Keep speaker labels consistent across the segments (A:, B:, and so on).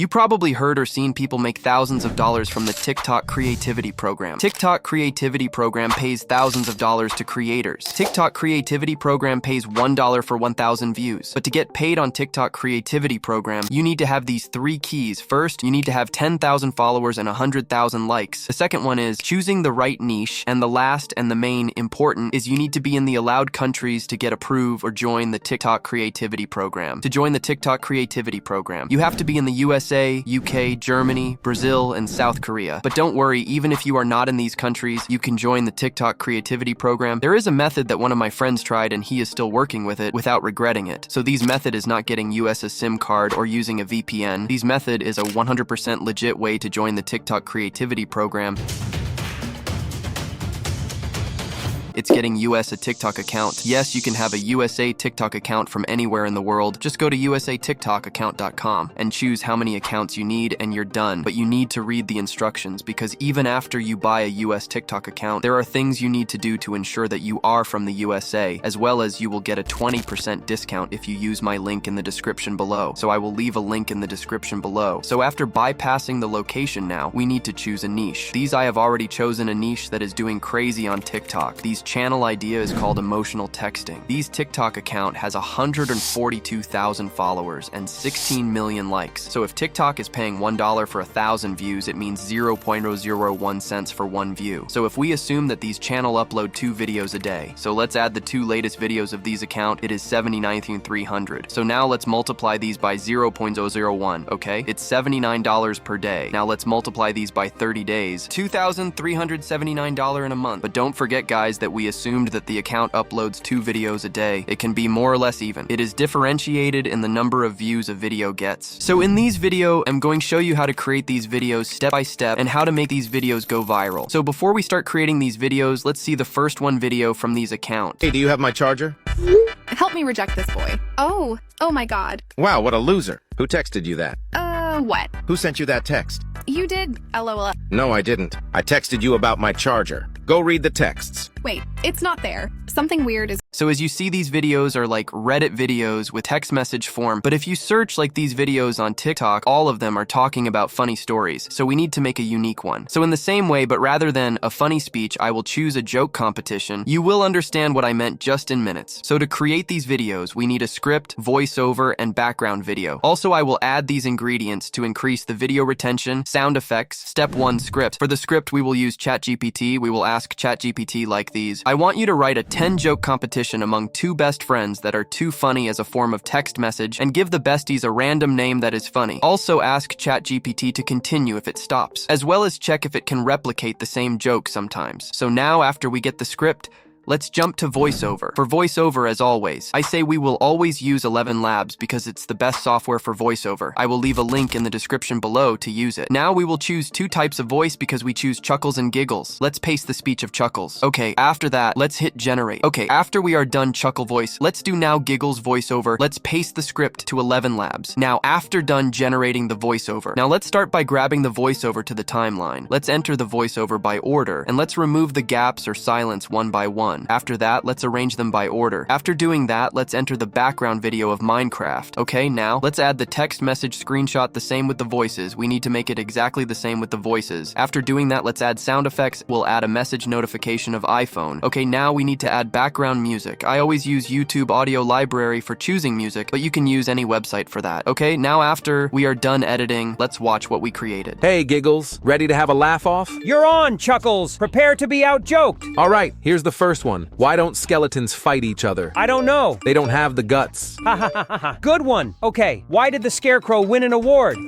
A: You probably heard or seen people make thousands of dollars from the TikTok Creativity Program. TikTok Creativity Program pays thousands of dollars to creators. TikTok Creativity Program pays $1 for 1,000 views. But to get paid on TikTok Creativity Program, you need to have these 3 keys. First, you need to have 10,000 followers and 100,000 likes. The second one is choosing the right niche. And the last and the main important is you need to be in the allowed countries to get approved or join the TikTok Creativity Program. To join the TikTok Creativity Program, you have to be in the USA, UK, Germany, Brazil, and South Korea. But don't worry, even if you are not in these countries, you can join the TikTok Creativity Program. There is a method that one of my friends tried and he is still working with it without regretting it. So these method is not getting US a SIM card or using a VPN. These method is a 100% legit way to join the TikTok Creativity Program. It's getting US a TikTok account. Yes, you can have a USA TikTok account from anywhere in the world. Just go to usatiktokaccount.com and choose how many accounts you need and you're done. But you need to read the instructions because even after you buy a US TikTok account, there are things you need to do to ensure that you are from the USA, as well as you will get a 20% discount if you use my link in the description below. So I will leave a link in the description below. So after bypassing the location now, we need to choose a niche. I have already chosen a niche that is doing crazy on TikTok. These channel idea is called emotional texting. These TikTok account has 142,000 followers and 16 million likes. So if TikTok is paying $1 for 1,000 views, it means 0.001 cents for 1 view. So if we assume that these channel upload 2 videos a day, so let's add the 2 latest videos of these account, it is 79,300. So now let's multiply these by 0.001, okay? It's $79 per day. Now let's multiply these by 30 days, $2,379 in a month. But don't forget guys that we assumed that the account uploads 2 videos a day. It can be more or less even. It is differentiated in the number of views a video gets. So in these video, I'm going to show you how to create these videos step by step and how to make these videos go viral. So before we start creating these videos, let's see the first video from these accounts.
B: Hey, do you have my charger?
C: Help me reject this boy. Oh my god.
B: Wow, what a loser. Who texted you that?
C: What?
B: Who sent you that text?
C: You did, LOL.
B: No, I didn't. I texted you about my charger. Go read the texts.
C: Wait, it's not there. Something weird is...
A: So as you see, these videos are like Reddit videos with text message form, but if you search like these videos on TikTok, all of them are talking about funny stories, so we need to make a unique one. So in the same way, but rather than a funny speech, I will choose a joke competition. You will understand what I meant just in minutes. So to create these videos, we need a script, voiceover, and background video. Also, I will add these ingredients to increase the video retention, sound effects. Step 1, script. For the script, we will use ChatGPT. We will ask ChatGPT like these. I want you to write a 10-joke competition among 2 best friends that are too funny as a form of text message and give the besties a random name that is funny. Also ask ChatGPT to continue if it stops, as well as check if it can replicate the same joke sometimes. So now after we get the script, let's jump to voiceover. For voiceover, as always, I say we will always use 11 Labs because it's the best software for voiceover. I will leave a link in the description below to use it. Now we will choose 2 types of voice because we choose Chuckles and Giggles. Let's paste the speech of Chuckles. Okay, after that, let's hit generate. Okay, after we are done Chuckle voice, let's do now Giggles voiceover. Let's paste the script to 11 Labs. Now, after done generating the voiceover, now let's start by grabbing the voiceover to the timeline. Let's enter the voiceover by order, and let's remove the gaps or silence one by one. After that, let's arrange them by order. After doing that, let's enter the background video of Minecraft. Okay, now, let's add the text message screenshot the same with the voices. We need to make it exactly the same with the voices. After doing that, let's add sound effects. We'll add a message notification of iPhone. Okay, now we need to add background music. I always use YouTube Audio Library for choosing music, but you can use any website for that. Okay, now after we are done editing, let's watch what we created.
D: Hey, Giggles, ready to have a laugh off?
E: You're on, Chuckles. Prepare to be out-joked.
D: All right, here's the first one. Why don't skeletons fight each other?
E: I don't know.
D: They don't have the guts.
E: Ha ha ha ha. Good one. Okay, why did the Scarecrow win an award?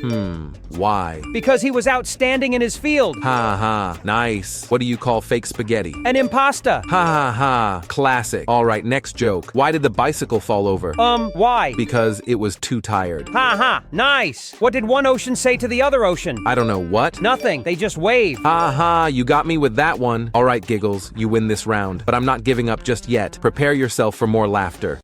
D: Why?
E: Because he was outstanding in his field.
D: Ha ha, nice. What do you call fake spaghetti?
E: An impasta.
D: Ha ha ha, classic. All right, next joke. Why did the bicycle fall over?
E: Why?
D: Because it was too tired.
E: Ha ha, nice. What did one ocean say to the other ocean?
D: I don't know what.
E: Nothing, they just waved.
D: Ha ha, you got me with that one. All right, Giggles, you win this round, but I'm not giving up just yet. Prepare yourself for more laughter.